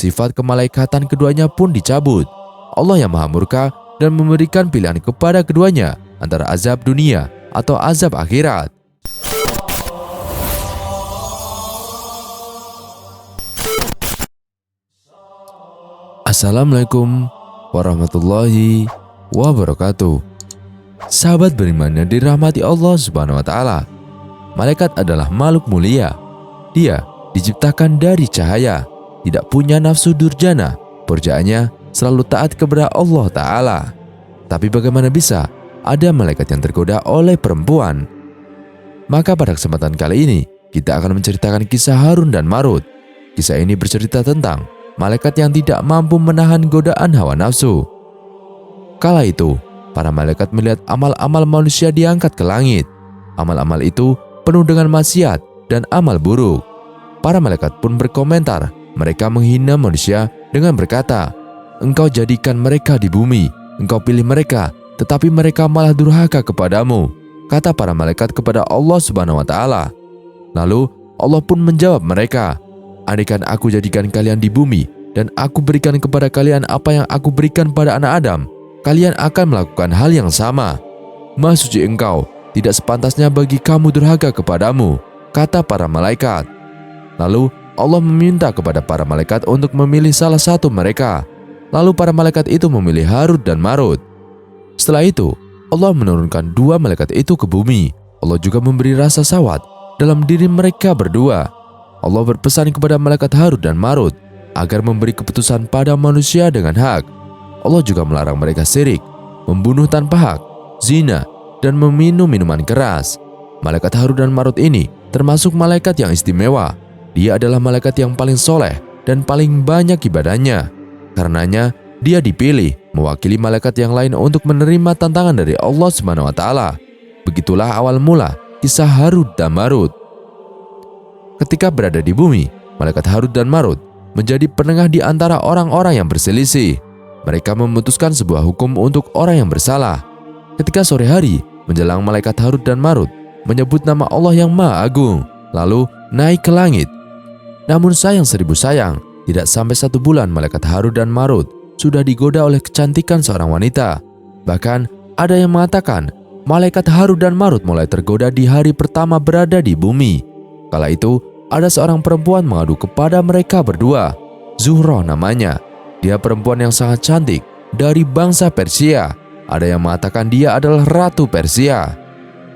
sifat kemalaikatan keduanya pun dicabut. Allah yang Maha Murka dan memberikan pilihan kepada keduanya antara azab dunia atau azab akhirat. Assalamualaikum warahmatullahi wabarakatuh. Sahabat beriman yang dirahmati Allah Subhanahu wa taala. Malaikat adalah makhluk mulia. Dia diciptakan dari cahaya, tidak punya nafsu durjana, pekerjaannya selalu taat kepada Allah taala. Tapi bagaimana bisa ada malaikat yang tergoda oleh perempuan? Maka pada kesempatan kali ini kita akan menceritakan kisah Harun dan Marut. Kisah ini bercerita tentang malaikat yang tidak mampu menahan godaan hawa nafsu. Kala itu, para malaikat melihat amal-amal manusia diangkat ke langit. Amal-amal itu penuh dengan maksiat dan amal buruk. Para malaikat pun berkomentar, mereka menghina manusia dengan berkata, "Engkau jadikan mereka di bumi, engkau pilih mereka, tetapi mereka malah durhaka kepadamu," kata para malaikat kepada Allah Subhanahu wa taala. Lalu Allah pun menjawab mereka, "Andaikan aku jadikan kalian di bumi dan aku berikan kepada kalian apa yang aku berikan pada anak Adam, kalian akan melakukan hal yang sama. Maha suci engkau, tidak sepantasnya bagi kamu durhaka kepadamu," kata para malaikat. Lalu Allah meminta kepada para malaikat untuk memilih salah satu mereka. Lalu para malaikat itu memilih Harut dan Marut. Setelah itu Allah menurunkan dua malaikat itu ke bumi. Allah juga memberi rasa sawat dalam diri mereka berdua. Allah berpesan kepada malaikat Harut dan Marut agar memberi keputusan pada manusia dengan hak. Allah juga melarang mereka syirik, membunuh tanpa hak, zina, dan meminum minuman keras. Malaikat Harut dan Marut ini termasuk malaikat yang istimewa. Dia adalah malaikat yang paling soleh dan paling banyak ibadahnya. Karenanya dia dipilih mewakili malaikat yang lain untuk menerima tantangan dari Allah Subhanahu wa taala. Begitulah awal mula kisah Harut dan Marut. Ketika berada di bumi, malaikat Harut dan Marut menjadi penengah di antara orang-orang yang berselisih. Mereka memutuskan sebuah hukum untuk orang yang bersalah. Ketika sore hari menjelang, malaikat Harut dan Marut menyebut nama Allah yang Maha Agung, lalu naik ke langit. Namun sayang seribu sayang, tidak sampai 1 bulan malaikat Harut dan Marut sudah digoda oleh kecantikan seorang wanita. Bahkan ada yang mengatakan malaikat Harut dan Marut mulai tergoda di hari pertama berada di bumi. Kala itu ada seorang perempuan mengadu kepada mereka berdua. Zuhroh namanya. Dia perempuan yang sangat cantik dari bangsa Persia. Ada yang mengatakan dia adalah Ratu Persia.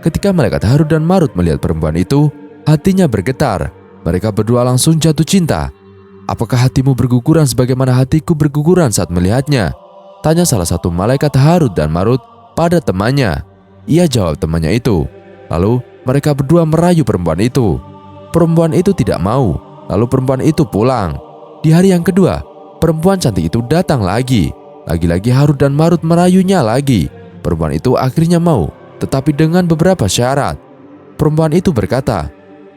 Ketika malaikat Harut dan Marut melihat perempuan itu, hatinya bergetar. Mereka berdua langsung jatuh cinta. "Apakah hatimu berguguran sebagaimana hatiku berguguran saat melihatnya?" tanya salah satu malaikat Harut dan Marut pada temannya. Ia jawab temannya itu. Lalu mereka berdua merayu perempuan itu. Perempuan itu tidak mau. Lalu perempuan itu pulang. Di hari yang kedua, perempuan cantik itu datang lagi. Lagi-lagi Harut dan Marut merayunya lagi. Perempuan itu akhirnya mau, tetapi dengan beberapa syarat. Perempuan itu berkata,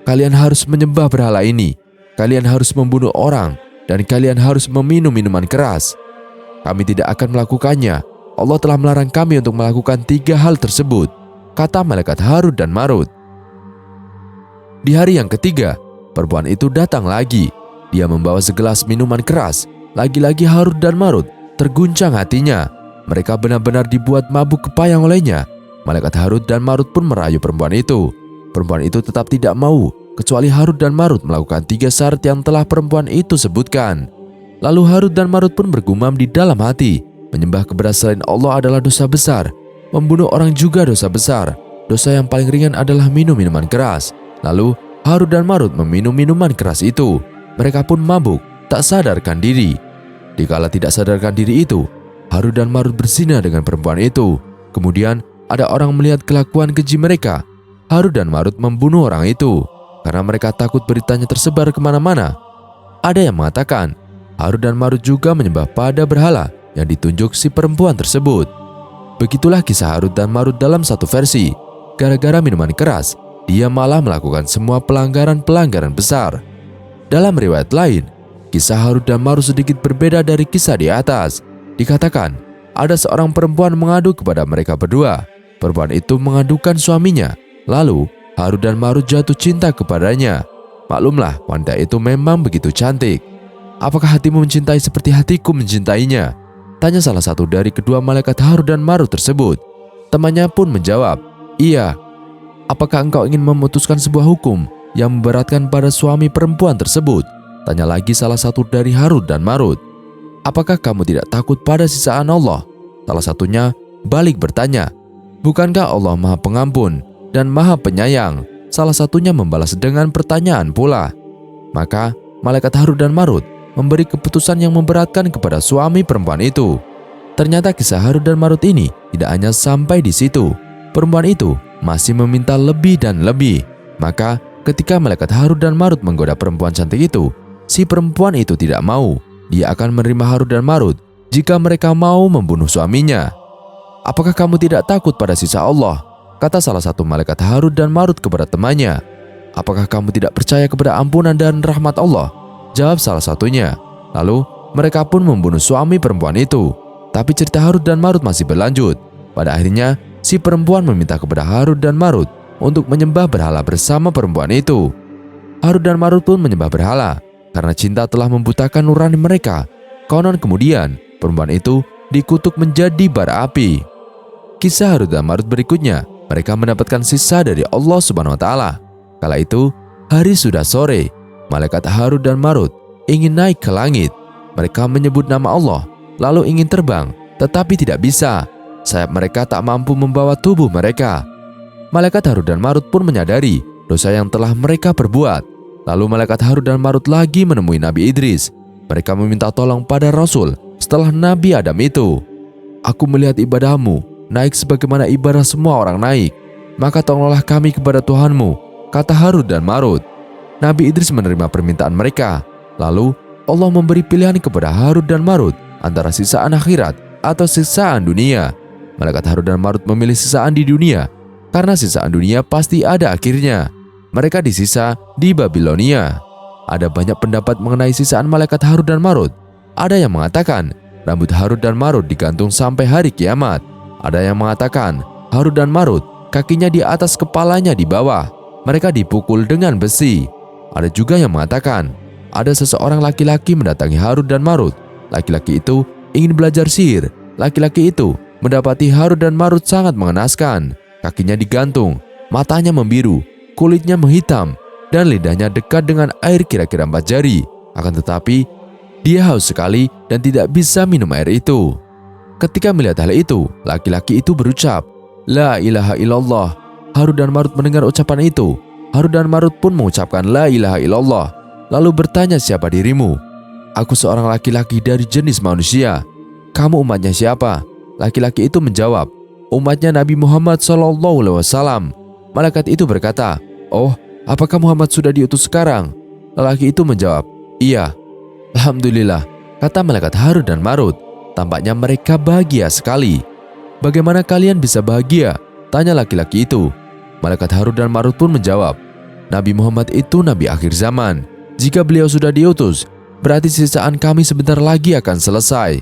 "Kalian harus menyembah berhala ini. Kalian harus membunuh orang. Dan kalian harus meminum minuman keras. Kami tidak akan melakukannya. Allah telah melarang kami untuk melakukan 3 hal tersebut," kata malaikat Harut dan Marut. Di hari yang ketiga, perempuan itu datang lagi. Dia membawa segelas minuman keras. Lagi-lagi Harut dan Marut terguncang hatinya. Mereka benar-benar dibuat mabuk kepayang olehnya. Malaikat Harut dan Marut pun merayu perempuan itu. Perempuan itu tetap tidak mau, kecuali Harut dan Marut melakukan 3 syarat yang telah perempuan itu sebutkan. Lalu Harut dan Marut pun bergumam di dalam hati, menyembah kepada selain Allah adalah dosa besar. Membunuh orang juga dosa besar. Dosa yang paling ringan adalah minum minuman keras. Lalu Harut dan Marut meminum minuman keras itu. Mereka pun mabuk, tak sadarkan diri. Dikala tidak sadarkan diri itu, Harut dan Marut berzina dengan perempuan itu. Kemudian ada orang melihat kelakuan keji mereka. Harut dan Marut membunuh orang itu karena mereka takut beritanya tersebar kemana-mana. Ada yang mengatakan Harut dan Marut juga menyembah pada berhala yang ditunjuk si perempuan tersebut. Begitulah kisah Harut dan Marut dalam satu versi. Gara-gara minuman keras, dia malah melakukan semua pelanggaran-pelanggaran besar. Dalam riwayat lain, kisah Harut dan Marut sedikit berbeda dari kisah di atas. Dikatakan, ada seorang perempuan mengadu kepada mereka berdua. Perempuan itu mengadukan suaminya. Lalu, Harut dan Marut jatuh cinta kepadanya. Maklumlah, wanita itu memang begitu cantik. apakah hatimu mencintai seperti hatiku mencintainya? Tanya salah satu dari kedua malaikat Harut dan Marut tersebut. Temannya pun menjawab, iya. Apakah engkau ingin memutuskan sebuah hukum yang memberatkan pada suami perempuan tersebut? Tanya lagi salah satu dari Harut dan Marut. Apakah kamu tidak takut pada siksaan Allah? Salah satunya balik bertanya, bukankah Allah Maha Pengampun dan Maha Penyayang? Salah satunya membalas dengan pertanyaan pula. Maka malaikat Harut dan Marut memberi keputusan yang memberatkan kepada suami perempuan itu. Ternyata kisah Harut dan Marut ini tidak hanya sampai di situ. Perempuan itu masih meminta lebih dan lebih. Maka ketika malaikat Harut dan Marut menggoda perempuan cantik itu, si perempuan itu tidak mau. Dia akan menerima Harut dan Marut jika mereka mau membunuh suaminya. Apakah kamu tidak takut pada siksa Allah? Kata salah satu malaikat Harut dan Marut kepada temannya. Apakah kamu tidak percaya kepada ampunan dan rahmat Allah? Jawab salah satunya. Lalu mereka pun membunuh suami perempuan itu. Tapi cerita Harut dan Marut masih berlanjut. Pada akhirnya si perempuan meminta kepada Harut dan Marut untuk menyembah berhala bersama perempuan itu. Harut dan Marut pun menyembah berhala karena cinta telah membutakan nurani mereka. Konon kemudian perempuan itu dikutuk menjadi bara api. Kisah Harut dan Marut berikutnya, mereka mendapatkan sisa dari Allah Subhanahu wa Ta'ala. Kala itu hari sudah sore. Malaikat Harut dan Marut ingin naik ke langit. Mereka menyebut nama Allah lalu ingin terbang, tetapi tidak bisa. Sayap mereka tak mampu membawa tubuh mereka. Malaikat Harut dan Marut pun menyadari dosa yang telah mereka perbuat. Lalu malaikat Harut dan Marut lagi menemui Nabi Idris. Mereka meminta tolong pada Rasul setelah Nabi Adam itu. Aku melihat ibadahmu naik sebagaimana ibadah semua orang naik. Maka tolonglah kami kepada Tuhanmu, kata Harut dan Marut. Nabi Idris menerima permintaan mereka. Lalu Allah memberi pilihan kepada Harut dan Marut antara siksaan akhirat atau siksaan dunia. Malaikat Harut dan Marut memilih siksaan di dunia karena siksaan dunia pasti ada akhirnya. Mereka disisa di Babilonia. Ada banyak pendapat mengenai siksaan malaikat Harut dan Marut. Ada yang mengatakan rambut Harut dan Marut digantung sampai hari kiamat. Ada yang mengatakan Harut dan Marut kakinya di atas, kepalanya di bawah. Mereka dipukul dengan besi. Ada juga yang mengatakan ada seseorang laki-laki mendatangi Harut dan Marut. Laki-laki itu ingin belajar sihir. Laki-laki itu mendapati Harut dan Marut sangat mengenaskan. Kakinya digantung, matanya membiru, kulitnya menghitam, dan lidahnya dekat dengan air kira-kira 4 jari. Akan tetapi, dia haus sekali dan tidak bisa minum air itu. Ketika melihat hal itu, laki-laki itu berucap, La ilaha illallah. Harut dan Marut mendengar ucapan itu. Harut dan Marut pun mengucapkan La ilaha illallah. Lalu bertanya, siapa dirimu? Aku seorang laki-laki dari jenis manusia. Kamu umatnya siapa? Laki-laki itu menjawab, umatnya Nabi Muhammad SAW. Malaikat itu berkata, oh, apakah Muhammad sudah diutus sekarang? Lelaki itu menjawab, iya. Alhamdulillah, kata malaikat Harut dan Marut. Tampaknya mereka bahagia sekali. Bagaimana kalian bisa bahagia? Tanya laki-laki itu. Malaikat Harut dan Marut pun menjawab, Nabi Muhammad itu Nabi akhir zaman. Jika beliau sudah diutus, berarti sisaan kami sebentar lagi akan selesai.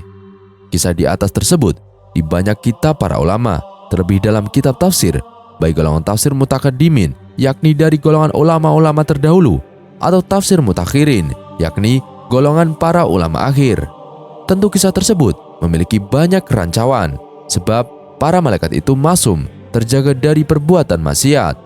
Kisah di atas tersebut di banyak kitab para ulama, terlebih dalam kitab tafsir, baik golongan tafsir mutakaddimin, yakni dari golongan ulama-ulama terdahulu, atau tafsir mutakhirin, yakni golongan para ulama akhir. Tentu kisah tersebut memiliki banyak kerancauan, sebab para malaikat itu masum, terjaga dari perbuatan maksiat.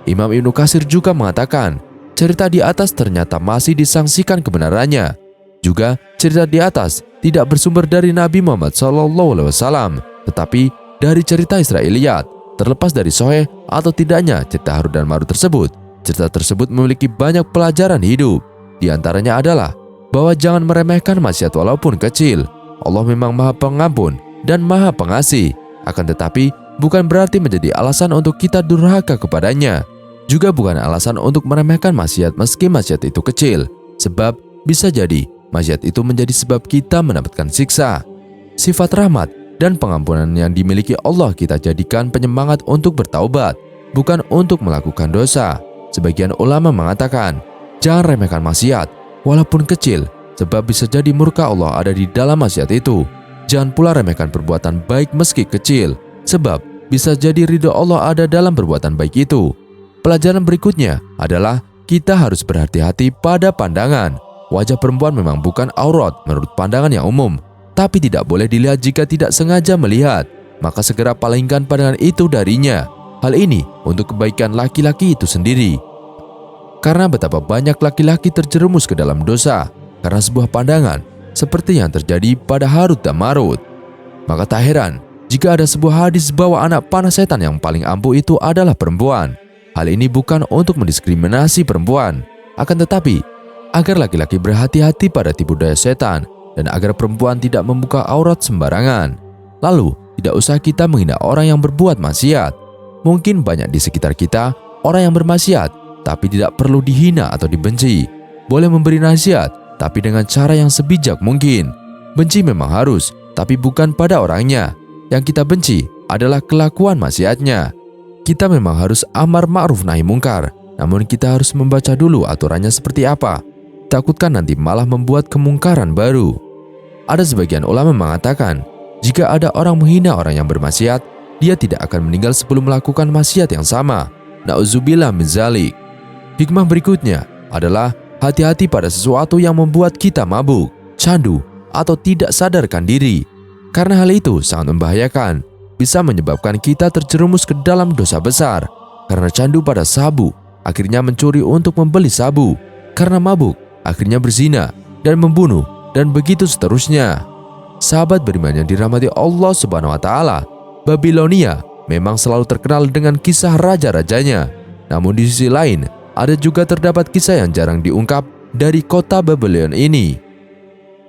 Imam Ibnu Katsir juga mengatakan, cerita di atas ternyata masih disangsikan kebenarannya. Juga cerita di atas tidak bersumber dari Nabi Muhammad SAW, tetapi dari cerita Israiliyat. Terlepas dari sahih atau tidaknya cerita Harut dan Marut tersebut, cerita tersebut memiliki banyak pelajaran hidup. Di antaranya adalah bahwa jangan meremehkan maksiat walaupun kecil. Allah memang Maha Pengampun dan Maha Pengasih. Akan tetapi bukan berarti menjadi alasan untuk kita durhaka kepadanya. Juga bukan alasan untuk meremehkan maksiat meski maksiat itu kecil, sebab bisa jadi maksiat itu menjadi sebab kita mendapatkan siksa. Sifat rahmat dan pengampunan yang dimiliki Allah kita jadikan penyemangat untuk bertaubat, bukan untuk melakukan dosa. Sebagian ulama mengatakan, jangan remehkan maksiat walaupun kecil, sebab bisa jadi murka Allah ada di dalam maksiat itu. Jangan pula remehkan perbuatan baik meski kecil, sebab bisa jadi ridho Allah ada dalam perbuatan baik itu. Pelajaran berikutnya adalah kita harus berhati-hati pada pandangan. wajah perempuan memang bukan aurat menurut pandangan yang umum, tapi tidak boleh dilihat jika tidak sengaja melihat, maka segera palingkan pandangan itu darinya. Hal ini untuk kebaikan laki-laki itu sendiri. Karena betapa banyak laki-laki terjerumus ke dalam dosa karena sebuah pandangan, seperti yang terjadi pada Harut dan Marut. Maka tak heran jika ada sebuah hadis bahwa anak panah setan yang paling ampuh itu adalah perempuan. Hal ini bukan untuk mendiskriminasi perempuan, akan tetapi agar laki-laki berhati-hati pada tipu daya setan dan agar perempuan tidak membuka aurat sembarangan. Lalu, tidak usah kita menghina orang yang berbuat maksiat. Mungkin banyak di sekitar kita orang yang bermaksiat, tapi tidak perlu dihina atau dibenci. Boleh memberi nasihat, tapi dengan cara yang sebijak mungkin. Benci memang harus, tapi bukan pada orangnya. Yang kita benci adalah kelakuan maksiatnya. Kita memang harus amar ma'ruf nahi mungkar, namun kita harus membaca dulu aturannya seperti apa. Takutkan nanti malah membuat kemungkaran baru. Ada sebagian ulama mengatakan, jika ada orang menghina orang yang bermaksiat, dia tidak akan meninggal sebelum melakukan maksiat yang sama. Na'udzubillah min dzalik. Hikmah berikutnya adalah hati-hati pada sesuatu yang membuat kita mabuk, candu, atau tidak sadarkan diri. Karena hal itu sangat membahayakan, bisa menyebabkan kita terjerumus ke dalam dosa besar. Karena candu pada sabu, akhirnya mencuri untuk membeli sabu. Karena mabuk, akhirnya berzina dan membunuh, dan begitu seterusnya. Sahabat beriman yang dirahmati Allah Subhanahu wa Ta'ala, Babilonia memang selalu terkenal dengan kisah raja-rajanya. Namun di sisi lain, ada juga terdapat kisah yang jarang diungkap dari kota Babylon ini.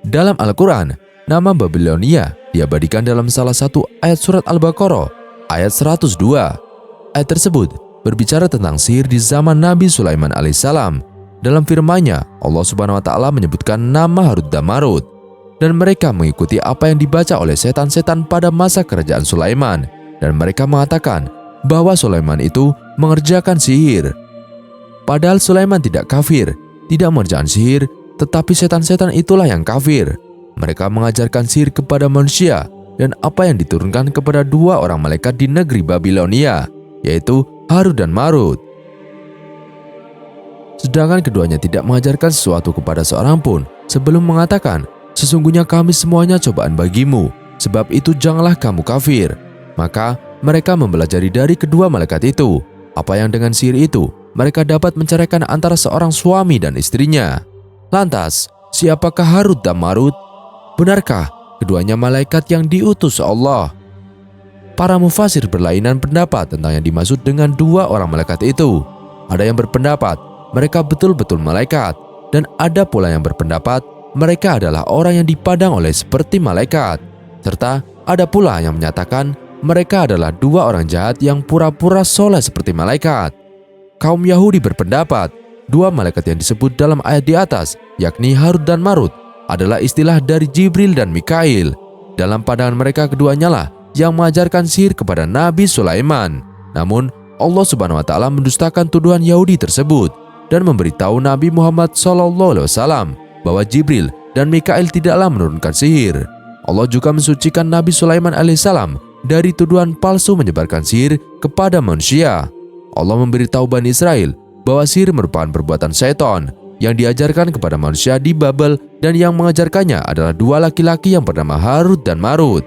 Dalam Al-Quran, nama Babilonia diabadikan dalam salah satu ayat surat Al-Baqarah, ayat 102. Ayat tersebut berbicara tentang sihir di zaman Nabi Sulaiman alaihissalam. Dalam firman-Nya, Allah Subhanahu wa Ta'ala menyebutkan nama Harut dan Marut, dan mereka mengikuti apa yang dibaca oleh setan-setan pada masa kerajaan Sulaiman, dan mereka mengatakan bahwa Sulaiman itu mengerjakan sihir. Padahal Sulaiman tidak kafir, tidak mengerjakan sihir, tetapi setan-setan itulah yang kafir. Mereka mengajarkan sihir kepada manusia dan apa yang diturunkan kepada dua orang malaikat di negeri Babilonia, yaitu Harut dan Marut. Sedangkan keduanya tidak mengajarkan sesuatu kepada seorang pun sebelum mengatakan, sesungguhnya kami semuanya cobaan bagimu, sebab itu janganlah kamu kafir. Maka mereka mempelajari dari kedua malaikat itu apa yang dengan sihir itu mereka dapat menceraikan antara seorang suami dan istrinya. Lantas, siapakah Harut dan Marut? Benarkah keduanya malaikat yang diutus Allah? Para mufasir berlainan pendapat tentang yang dimaksud dengan dua orang malaikat itu. Ada yang berpendapat mereka betul-betul malaikat, dan ada pula yang berpendapat mereka adalah orang yang dipandang oleh seperti malaikat. Serta ada pula yang menyatakan mereka adalah dua orang jahat yang pura-pura soleh seperti malaikat. Kaum Yahudi berpendapat dua malaikat yang disebut dalam ayat di atas, yakni Harut dan Marut, adalah istilah dari Jibril dan Mikail. Dalam pandangan mereka keduanya lah yang mengajarkan sihir kepada Nabi Sulaiman. Namun Allah Subhanahu wa Ta'ala mendustakan tuduhan Yahudi tersebut dan memberitahu Nabi Muhammad SAW bahwa Jibril dan Mikail tidaklah menurunkan sihir. Allah juga mensucikan Nabi Sulaiman alaihissalam dari tuduhan palsu menyebarkan sihir kepada manusia. Allah memberitahu Bani Israel bahwa sihir merupakan perbuatan setan yang diajarkan kepada manusia di Babel, dan yang mengajarkannya adalah dua laki-laki yang bernama Harut dan Marut.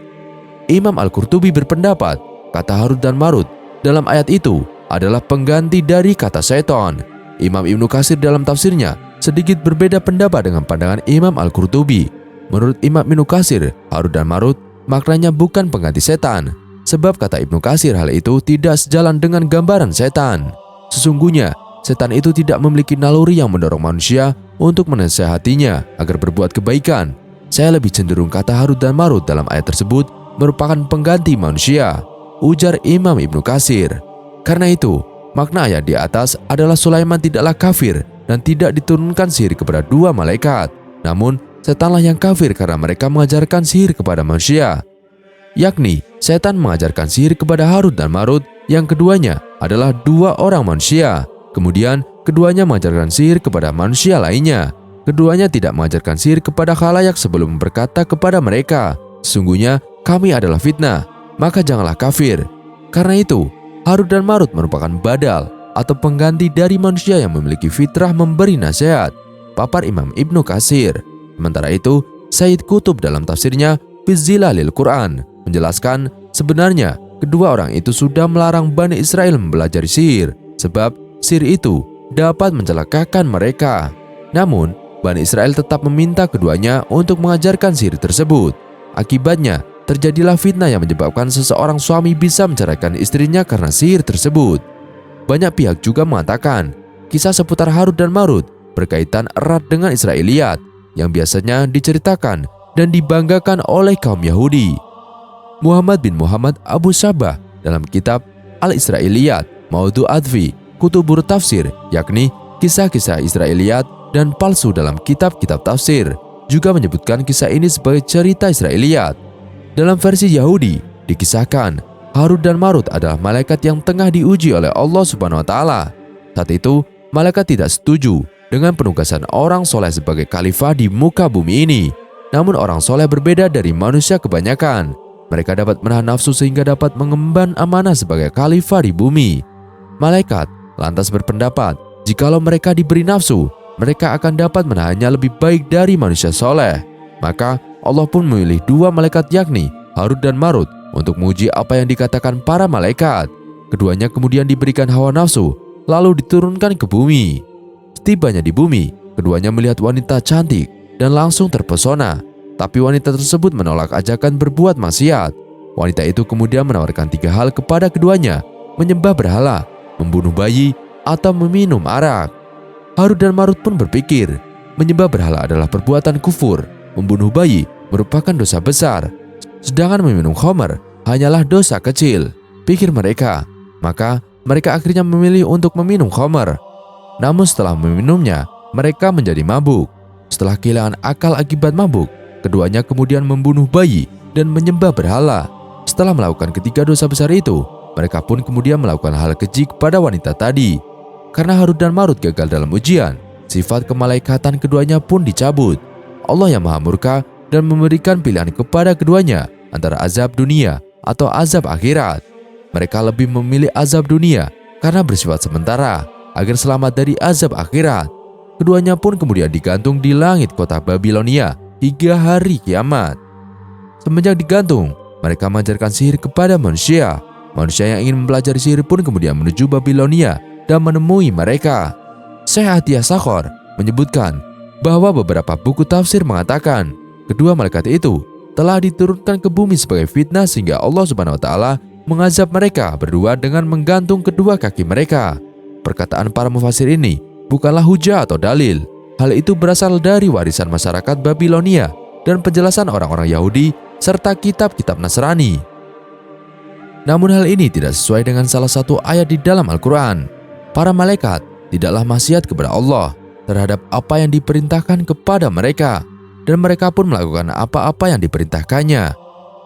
Imam Al-Qurtubi berpendapat kata Harut dan Marut dalam ayat itu adalah pengganti dari kata setan. Imam Ibnu Katsir dalam tafsirnya sedikit berbeda pendapat dengan pandangan Imam Al-Qurtubi. Menurut Imam Ibnu Katsir, Harut dan Marut maknanya bukan pengganti setan, sebab kata Ibnu Katsir hal itu tidak sejalan dengan gambaran setan. Sesungguhnya setan itu tidak memiliki naluri yang mendorong manusia untuk menasihatinya agar berbuat kebaikan. Saya lebih cenderung kata Harut dan Marut dalam ayat tersebut merupakan pengganti manusia, ujar Imam Ibnu Katsir. Karena itu, makna ayat di atas adalah Sulaiman tidaklah kafir dan tidak diturunkan sihir kepada dua malaikat. Namun, setanlah yang kafir karena mereka mengajarkan sihir kepada manusia. Yakni, setan mengajarkan sihir kepada Harut dan Marut yang keduanya adalah dua orang manusia. Kemudian, keduanya mengajarkan sihir kepada manusia lainnya. Keduanya tidak mengajarkan sihir kepada khalayak sebelum berkata kepada mereka, sesungguhnya kami adalah fitnah, maka janganlah kafir. Karena itu, Harut dan Marut merupakan badal atau pengganti dari manusia yang memiliki fitrah memberi nasihat. papar Imam Ibnu Katsir. Sementara itu, Sayyid Qutb dalam tafsirnya Fi Zilalil Quran menjelaskan sebenarnya kedua orang itu sudah melarang Bani Israel mempelajari sihir, sebab sihir itu dapat mencelakakan mereka. Namun, Bani Israel tetap meminta keduanya untuk mengajarkan sihir tersebut. Akibatnya, terjadilah fitnah yang menyebabkan seseorang suami bisa menceraikan istrinya karena sihir tersebut. Banyak pihak juga mengatakan kisah seputar Harut dan Marut berkaitan erat dengan Israiliyat yang biasanya diceritakan dan dibanggakan oleh kaum Yahudi. Muhammad bin Muhammad Abu Sabah dalam kitab Al-Israiliyat Maudu'at fi Kutubur Tafsir, yakni kisah-kisah Israiliyat dan palsu dalam kitab-kitab tafsir, juga menyebutkan kisah ini sebagai cerita Israiliyat. Dalam versi Yahudi dikisahkan Harut dan Marut adalah malaikat yang tengah diuji oleh Allah Subhanahu wa Ta'ala. Saat itu malaikat tidak setuju dengan penugasan orang soleh sebagai khalifah di muka bumi ini. Namun orang soleh berbeda dari manusia kebanyakan. Mereka dapat menahan nafsu sehingga dapat mengemban amanah sebagai khalifah di bumi. Malaikat lantas berpendapat jikalau mereka diberi nafsu, mereka akan dapat menahannya lebih baik dari manusia soleh. Maka Allah pun memilih dua malaikat, yakni Harut dan Marut, untuk menguji apa yang dikatakan para malaikat. Keduanya kemudian diberikan hawa nafsu, lalu diturunkan ke bumi. Setibanya di bumi, keduanya melihat wanita cantik dan langsung terpesona. Tapi wanita tersebut menolak ajakan berbuat maksiat. Wanita itu kemudian menawarkan 3 hal kepada keduanya: menyembah berhala, membunuh bayi, atau meminum arak. Harut dan Marut pun berpikir, menyembah berhala adalah perbuatan kufur, membunuh bayi merupakan dosa besar, sedangkan meminum khamar hanyalah dosa kecil, pikir mereka. Maka mereka akhirnya memilih untuk meminum khamar. Namun setelah meminumnya, mereka menjadi mabuk. Setelah kehilangan akal akibat mabuk, keduanya kemudian membunuh bayi dan menyembah berhala. Setelah melakukan ketiga dosa besar itu, mereka pun kemudian melakukan hal keji kepada wanita tadi. Karena Harut dan Marut gagal dalam ujian, sifat kemalaikatan keduanya pun dicabut. Allah yang maha murka dan memberikan pilihan kepada keduanya antara azab dunia atau azab akhirat. Mereka lebih memilih azab dunia karena bersifat sementara agar selamat dari azab akhirat. Keduanya pun kemudian digantung di langit kota Babilonia hingga hari kiamat. Semenjak digantung, mereka mengajarkan sihir kepada manusia. Manusia yang ingin mempelajari sihir pun kemudian menuju Babilonia dan menemui mereka. Syekh Atiyah Sakhor menyebutkan bahwa beberapa buku tafsir mengatakan kedua malaikat itu telah diturunkan ke bumi sebagai fitnah sehingga Allah Subhanahu wa Ta'ala mengazab mereka berdua dengan menggantung kedua kaki mereka. Perkataan para mufasir ini bukanlah hujah atau dalil. Hal itu berasal dari warisan masyarakat Babilonia dan penjelasan orang-orang Yahudi serta kitab-kitab Nasrani. Namun hal ini tidak sesuai dengan salah satu ayat di dalam Al-Quran. Para malaikat tidaklah maksiat kepada Allah terhadap apa yang diperintahkan kepada mereka, dan mereka pun melakukan apa-apa yang diperintahkannya.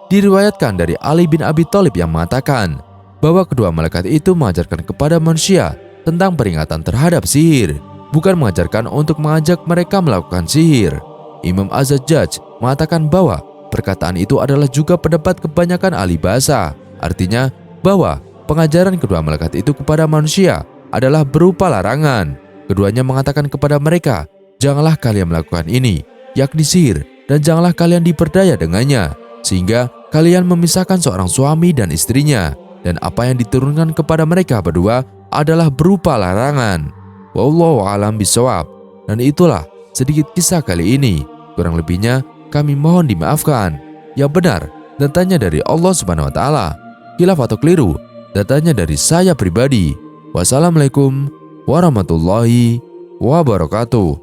Diriwayatkan dari Ali bin Abi Thalib yang mengatakan bahwa kedua malaikat itu mengajarkan kepada manusia tentang peringatan terhadap sihir, bukan mengajarkan untuk mengajak mereka melakukan sihir. Imam Az-Zajjaj mengatakan bahwa perkataan itu adalah juga pendapat kebanyakan ahli bahasa. Artinya bahwa pengajaran kedua malaikat itu kepada manusia adalah berupa larangan. Keduanya mengatakan kepada mereka, janganlah kalian melakukan ini, yakni sihir, dan janganlah kalian diperdaya dengannya, sehingga kalian memisahkan seorang suami dan istrinya. Dan apa yang diturunkan kepada mereka berdua adalah berupa larangan. Wallahu a'lam bishawab. Dan itulah sedikit kisah kali ini. Kurang lebihnya kami mohon dimaafkan. Yang benar datanya dari Allah Subhanahu wa Ta'ala. Khilaf atau keliru datanya dari saya pribadi. Wassalamualaikum warahmatullahi wabarakatuh.